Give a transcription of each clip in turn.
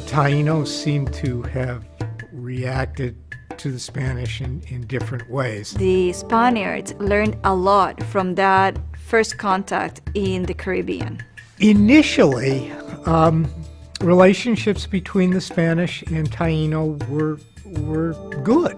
Taínos seem to have reacted to the Spanish in different ways. The Spaniards learned a lot from that first contact in the Caribbean. Initially, relationships between the Spanish and Taíno were good.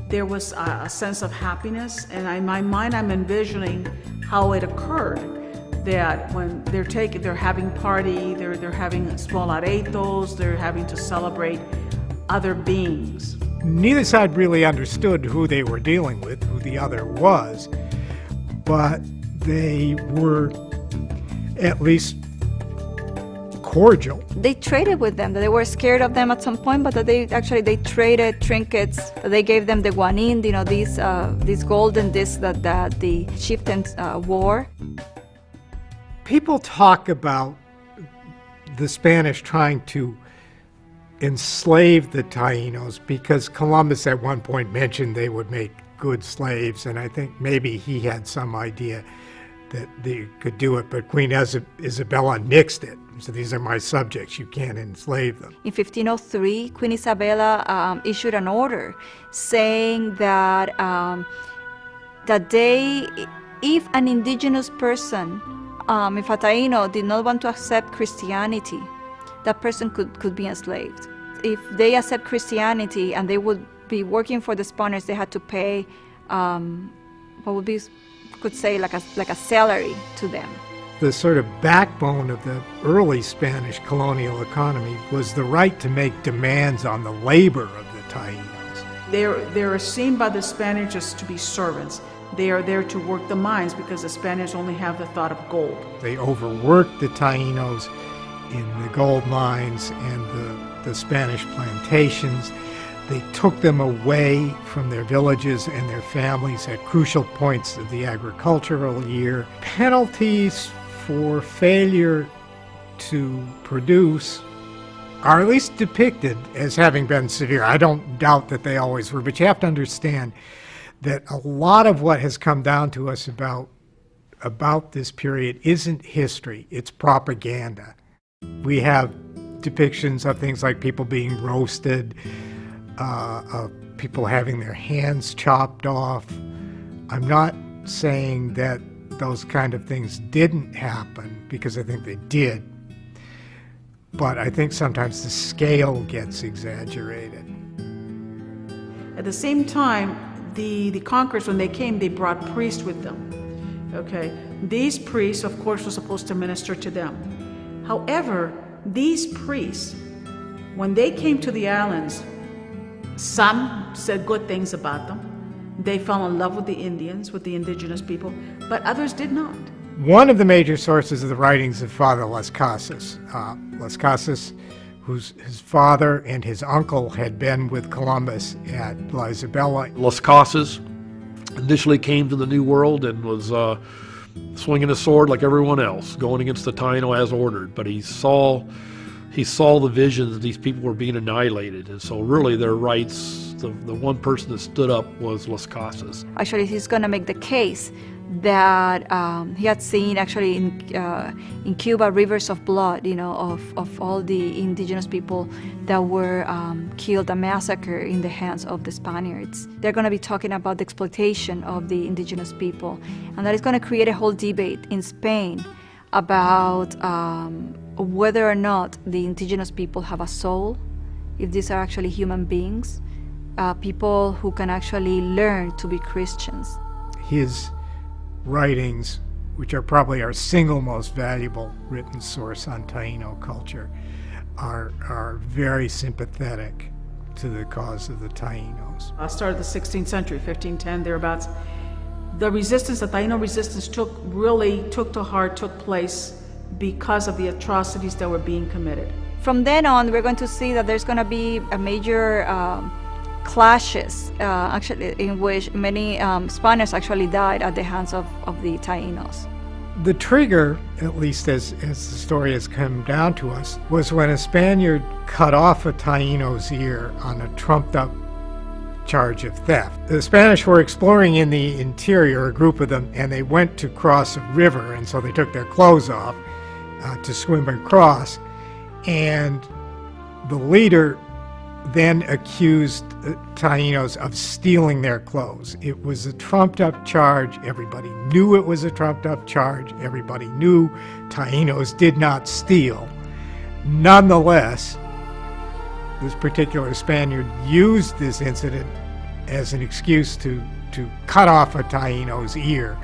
There was a sense of happiness, and in my mind I'm envisioning how it occurred. That when they're having party, they're having small aretos, they're having to celebrate other beings. Neither side really understood who they were dealing with, who the other was, but they were at least cordial. They traded with them. They were scared of them at some point, but that they traded trinkets. They gave them the guanin, these golden discs that the chieftains wore. People talk about the Spanish trying to enslave the Taínos because Columbus at one point mentioned they would make good slaves, and I think maybe he had some idea that they could do it, but Queen Isabella nixed it. So these are my subjects, you can't enslave them. In 1503, Queen Isabella issued an order saying that if an indigenous person, if a Taíno did not want to accept Christianity, that person could be enslaved. If they accept Christianity and they would be working for the Spaniards, they had to pay could say like a salary to them. The sort of backbone of the early Spanish colonial economy was the right to make demands on the labor of the Taínos. They're seen by the Spaniards as to be servants. They are there to work the mines because the Spaniards only have the thought of gold. They overworked the Taínos in the gold mines and the Spanish plantations. They took them away from their villages and their families at crucial points of the agricultural year. Penalties for failure to produce are at least depicted as having been severe. I don't doubt that they always were, but you have to understand that a lot of what has come down to us about this period isn't history, it's propaganda. We have depictions of things like people being roasted, of people having their hands chopped off. I'm not saying that those kind of things didn't happen, because I think they did. But I think sometimes the scale gets exaggerated. At the same time, the conquerors, when they came, they brought priests with them. Okay, these priests, of course, were supposed to minister to them. However, these priests, when they came to the islands, some said good things about them. They fell in love with the Indians, with the indigenous people, but others did not. One of the major sources of the writings of Father Las Casas. Las Casas, his father and his uncle had been with Columbus at La Isabela. Las Casas initially came to the New World and was swinging a sword like everyone else, going against the Taíno as ordered, but he saw the visions that these people were being annihilated, and so really their rights, the one person that stood up was Las Casas. Actually, he's going to make the case that he had seen actually in Cuba rivers of blood, of all the indigenous people that were killed, a massacre in the hands of the Spaniards. They're going to be talking about the exploitation of the indigenous people, and that is going to create a whole debate in Spain about whether or not the indigenous people have a soul, if these are actually human beings, people who can actually learn to be Christians. His writings, which are probably our single most valuable written source on Taíno culture, are very sympathetic to the cause of the Taínos. Started the 16th century, 1510, thereabouts. The resistance, the Taíno resistance took place because of the atrocities that were being committed. From then on, we're going to see that there's going to be a major clashes, actually, in which many Spaniards actually died at the hands of the Taínos. The trigger, at least as the story has come down to us, was when a Spaniard cut off a Taíno's ear on a trumped-up charge of theft. The Spanish were exploring in the interior, a group of them, and they went to cross a river, and so they took their clothes off to swim across. And The leader then accused Taínos of stealing their clothes. It was a trumped-up charge. Everybody knew it was a trumped-up charge. Everybody knew Taínos did not steal. Nonetheless, this particular Spaniard used this incident as an excuse to cut off a Taíno's ear,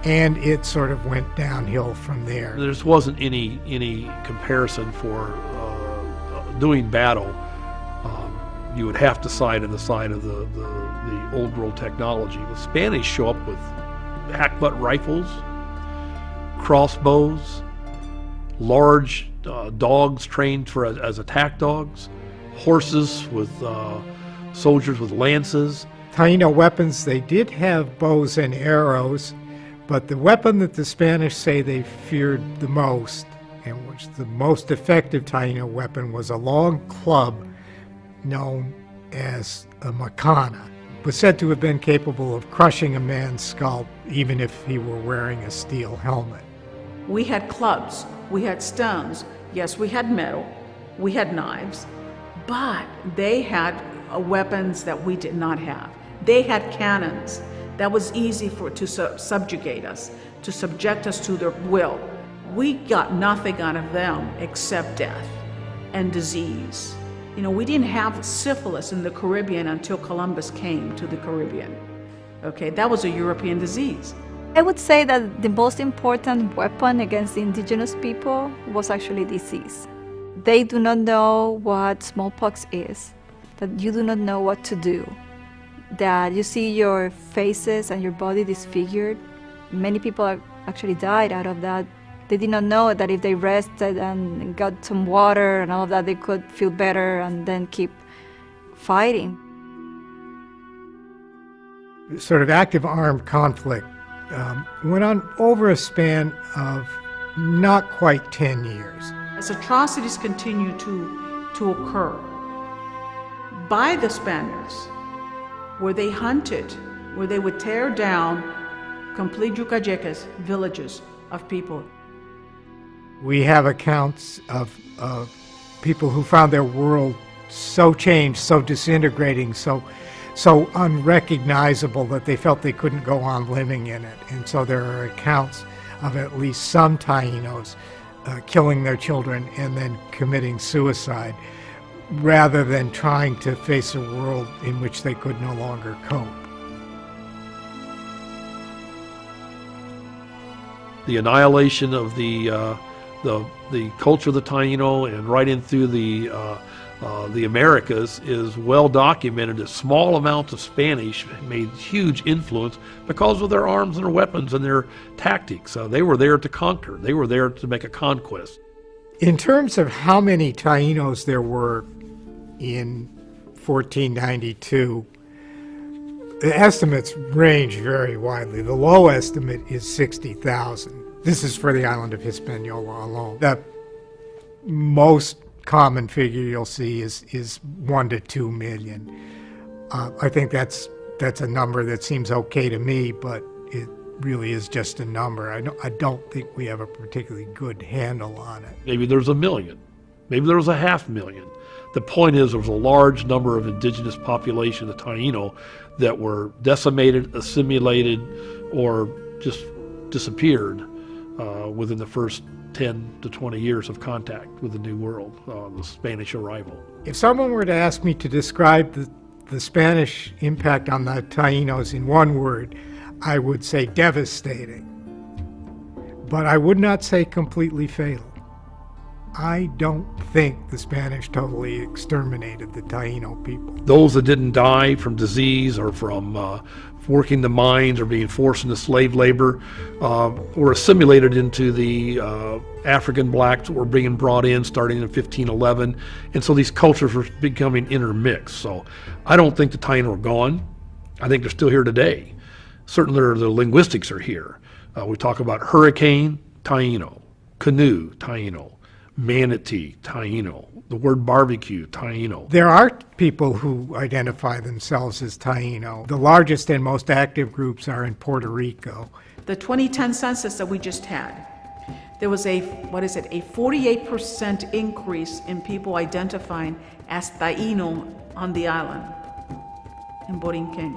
and it sort of went downhill from there. There just wasn't any comparison for doing battle. You would have to side on the side of the old world technology. The Spanish show up with hackbutt rifles, crossbows, large dogs trained as attack dogs, horses with soldiers with lances. Taíno weapons, they did have bows and arrows, but the weapon that the Spanish say they feared the most, and which the most effective Taíno weapon, was a long club known as a macana. It was said to have been capable of crushing a man's skull even if he were wearing a steel helmet. We had clubs, we had stones, yes, we had metal, we had knives, but they had weapons that we did not have. They had cannons. That was easy to subjugate us, to subject us to their will. We got nothing out of them except death and disease. You know, we didn't have syphilis in the Caribbean until Columbus came to the Caribbean. Okay, that was a European disease. I would say that the most important weapon against the indigenous people was actually disease. They do not know what smallpox is, that you do not know what to do, that you see your faces and your body disfigured. Many people actually died out of that. They did not know that if they rested and got some water and all of that, they could feel better and then keep fighting. Sort of active armed conflict went on over a span of not quite 10 years. As atrocities continue to occur by the Spaniards, where they hunted, where they would tear down complete yucayeques, villages of people. We have accounts of people who found their world so changed, so disintegrating, so unrecognizable that they felt they couldn't go on living in it. And so there are accounts of at least some Taínos killing their children and then committing suicide, rather than trying to face a world in which they could no longer cope. The annihilation of the culture of the Taíno and right in through the Americas is well documented. That small amounts of Spanish made huge influence because of their arms and their weapons and their tactics. They were there to conquer. They were there to make a conquest. In terms of how many Taínos there were in 1492, the estimates range very widely. The low estimate is 60,000. This is for the island of Hispaniola alone. The most common figure you'll see is 1 to 2 million. I think that's a number that seems okay to me, but it really is just a number. I don't think we have a particularly good handle on it. Maybe there's 1 million. Maybe there was 500,000. The point is there was a large number of indigenous population, the Taíno, that were decimated, assimilated, or just disappeared within the first 10 to 20 years of contact with the New World, the Spanish arrival. If someone were to ask me to describe the Spanish impact on the Taínos in one word, I would say devastating. But I would not say completely fatal. I don't think the Spanish totally exterminated the Taíno people. Those that didn't die from disease or from working the mines or being forced into slave labor were assimilated into the African blacks that were being brought in starting in 1511. And so these cultures were becoming intermixed. So I don't think the Taíno are gone. I think they're still here today. Certainly the linguistics are here. We talk about hurricane, Taíno, canoe, Taíno, manatee, Taíno, the word barbecue, Taíno. There are people who identify themselves as Taíno. The largest and most active groups are in Puerto Rico. The 2010 census that we just had, there was a 48% increase in people identifying as Taino on the island in Borinquen.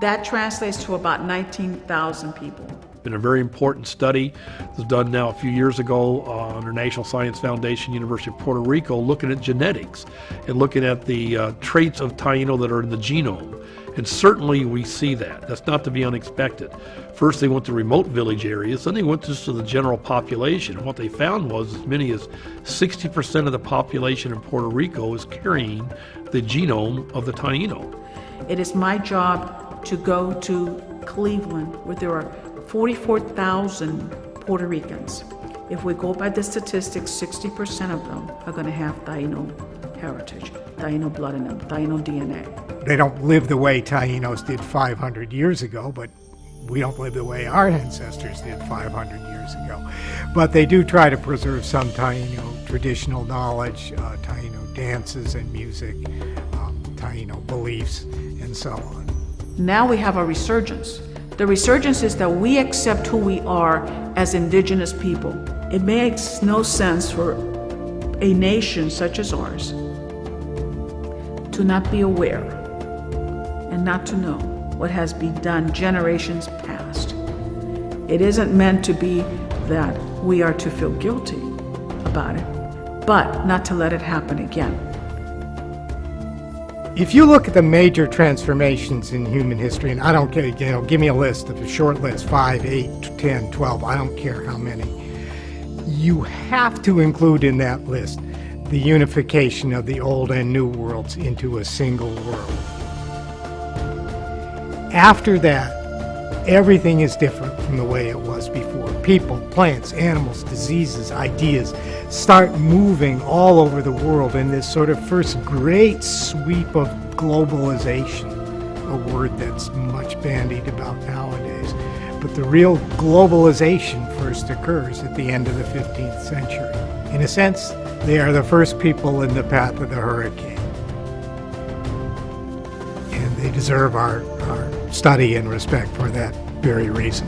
That translates to about 19,000 people. Been a very important study. It was done now a few years ago under National Science Foundation, University of Puerto Rico, looking at genetics and looking at the traits of Taino that are in the genome. And certainly we see that. That's not to be unexpected. First they went to remote village areas, then they went just to the general population. And what they found was as many as 60% of the population in Puerto Rico is carrying the genome of the Taino. It is my job to go to Cleveland, where there are 44,000 Puerto Ricans. If we go by the statistics, 60% of them are going to have Taino heritage, Taino blood in them, Taino DNA. They don't live the way Tainos did 500 years ago, but we don't live the way our ancestors did 500 years ago. But they do try to preserve some Taino traditional knowledge, Taino dances and music, Taino beliefs, and so on. Now we have a resurgence. The resurgence is that we accept who we are as indigenous people. It makes no sense for a nation such as ours to not be aware and not to know what has been done generations past. It isn't meant to be that we are to feel guilty about it, but not to let it happen again. If you look at the major transformations in human history, and I don't care, give me a list, a short list, 5, 8, 10, 12, I don't care how many. You have to include in that list the unification of the old and new worlds into a single world. After that, everything is different from the way it was before. People, plants, animals, diseases, ideas start moving all over the world in this sort of first great sweep of globalization, a word that's much bandied about nowadays. But the real globalization first occurs at the end of the 15th century. In a sense, they are the first people in the path of the hurricane. And they deserve our study and respect for that very reason.